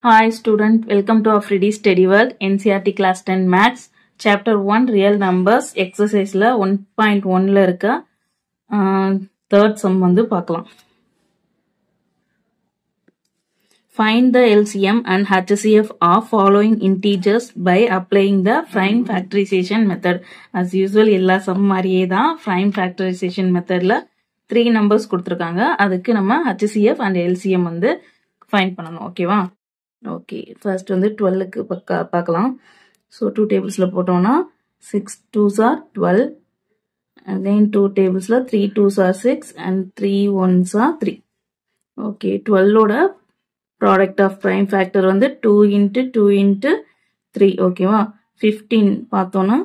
Hi student, welcome to Afridi Study World, NCERT Class 10 Maths, Chapter 1 Real Numbers, Exercise la 1.1 la இருக்க third sum வந்து பார்க்கலாம். Find the LCM and HCF of following integers by applying the prime factorization method. As usual, எல்லா sum மாதிரியே தான் prime factorization methodல 3 numbers கொடுத்திருக்காங்க. அதுக்கு நம்ம HCF and LCM வந்து find பண்ணணும். ஓகேவா? Okay, first வந்து 12க்கு பார்க்கலாம். So 2 tablesல போட்டோம்னா 6 2s are 12. Again 2 tablesல 3 2s are 6 and 3 1s are 3. Okay, 12 ஓட product of prime factor வந்து 2 into 2 into 3. ஓகேவா? 15 பார்த்தோம்னா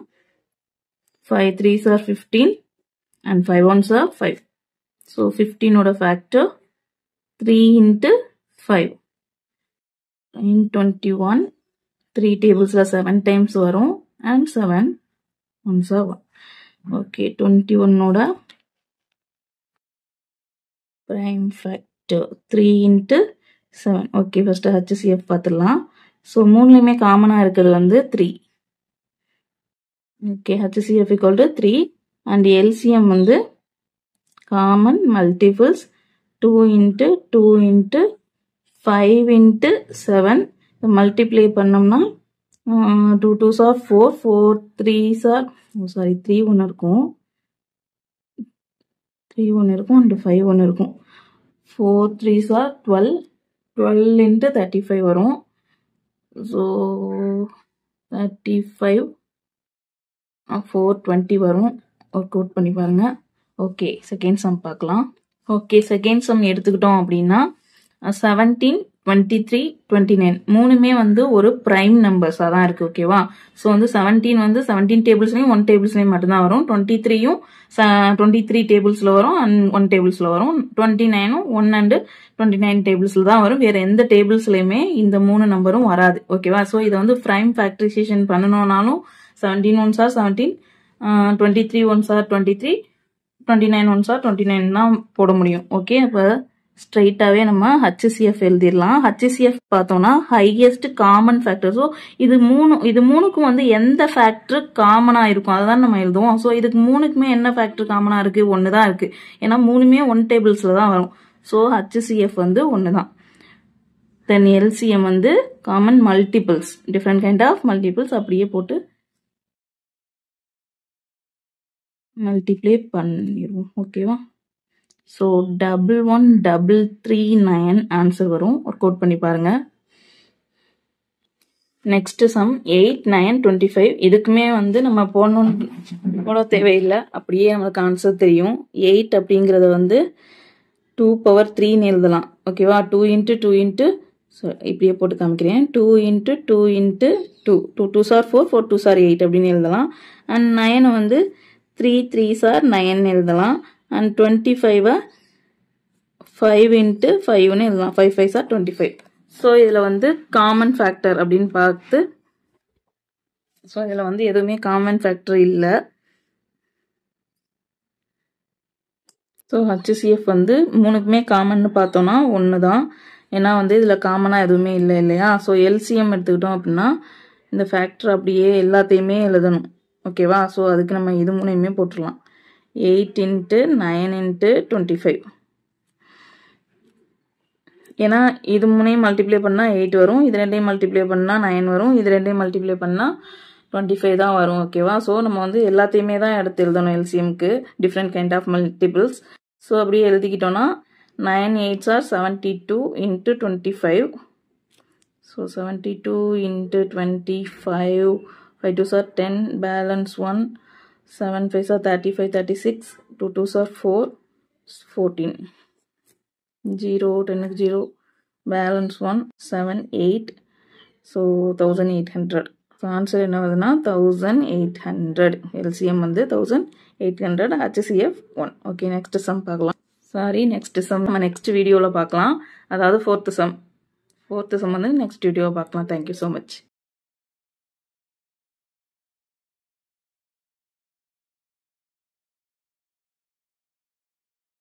5 3s are 15 and 5 1s are 5. So 15 ஓட factor 3 into 5. In 21, 3 tables la 7 times varum and 7 ones are 1. Okay, 21 oda prime factor 3 into 7. Okay, first HCF paathalam. So, மூணுலயுமே காமனா இருக்கிறது வந்து 3. Okay, HCF equal to 3 and LCM வந்து common multiples 2 into 2 into 5 into 7. multiply பண்ணோம்னா 2 2s are 4 4 3s are 3 1 இருக்கும் 3 1 இருக்கும் and 5 1 இருக்கும் 4 3s are 12 12 into 35 வரும் so 35 420 வரும் ஒர்க் அவுட் பண்ணி பாருங்க ஓகே செகண்ட் சம் பார்க்கலாம் ஓகே செகண்ட் சம் எடுத்துக்கிட்டோம் அப்படின்னா 17 23 29 மூணுமே வந்து ஒரு பிரைம் நம்பர்ஸா தான் இருக்கு ஓகேவா சோ வந்து 17 வந்து 17 டேபிள்ஸ்லயும் 1 டேபிள்ஸ்லயும் மட்டும் தான் வரும் 23யும் 23 டேபிள்ஸ்ல வரும் and 1 டேபிள்ஸ்ல வரும் 29ம் 1 and 29 டேபிள்ஸ்ல தான் வரும் வேற எந்த டேபிள்ஸ்லயுமே இந்த மூணு நம்பரும் வராது ஓகேவா சோ இத வந்து prime factorisation பண்ணனும்னாலும் 17 ones are 17 23 ones are 23 29 ones are 29 தான் போட முடியும் ஓகே அப்ப ஸ்ட்ரைட்டாவே நம்ம HCF எழுதிடலாம் HCF பார்த்தோம்னா ஹையஸ்ட் காமன் ஃபேக்டர் ஸோ இது மூணுக்கும் வந்து எந்த ஃபேக்டர் காமனா இருக்கும் அதான் நம்ம எழுதுவோம் ஸோ இதுக்கு மூணுக்குமே என்ன ஃபேக்டர் காமனா இருக்கு ஒன்று தான் இருக்கு ஏன்னா மூணுமே 1 டேபிள்ஸ்ல தான் வரும் ஸோ HCF வந்து ஒன்று தான் தென் LCM வந்து common multiples different kind of multiples அப்படியே போட்டு மல்டிப்ளை பண்ணிடுவோம் ஓகேவா So, 1139 answer வரும் ஒர்க் அவுட் பண்ணி பாருங்க நெக்ஸ்ட் சம் 8 9 25 இதுக்குமே வந்து நம்ம போட தேவையில்லை அப்படியே நமக்கு ஆன்சர் தெரியும் 8 அப்படிங்கறத வந்து 2 பவர் 3 எழுதலாம் ஓகேவா 2 into 2 into இப்படியே போட்டு காமிக்கிறேன் 2 into 2 into 2 2 2s are 4 4 2s are 8 அப்படின்னு எழுதலாம் and 9 வந்து 3 3s are 9 எழுதலாம் and 25 5 into 5 னு எழுதலாம் 5 5s are 25 so இதுல வந்து காமன் ஃபேக்டர் அப்படினு பார்த்து so இதுல வந்து எதுவுமே காமன் ஃபேக்டர் இல்ல so HCF வந்து மூணுக்குமே காமன்னு பார்த்தோம்னா ஒன்னு தான் ஏன்னா வந்து இதுல காமனா எதுவுமே இல்ல இல்லையா so LCM எடுத்துக்கிட்டோம் அப்படினா இந்த ஃபேக்டர் அப்படியே எல்லாத்தையுமே எழுதணும் ஓகேவா so அதுக்கு நம்ம இது மூணையுமே போட்டுறலாம் 8 into 9 into 25 ஏன்னா இது மூணையும் மல்டிப்ளை பண்ணா 8 வரும் இது ரெண்டையும் மல்டிப்ளை பண்ணா 9 வரும் இது ரெண்டையும் மல்டிப்ளை பண்ணா 25 தான் வரும் ஓகேவா சோ நம்ம வந்து எல்லாத்தையுமே தான் எடுத்து எழுதணும் LCM க்கு different kind of multiples so அப்படியே எழுதிக்கிட்டோம்னா 9 8s are 72 into 25 so 72 into 25 5 2s are 10 balance 1 7 5s are 35 36 2 2s are 4 14 0 10 0 balance 1 7 8 so 1800 so answer என்ன வருதுன்னா 1800 LCM வந்து 1800 HCF 1 okay next sum பார்க்கலாம் sorry next sum நம்ம next வீடியோல பார்க்கலாம் அதாவது fourth sum வந்து next வீடியோல பார்க்கலாம் thank you so much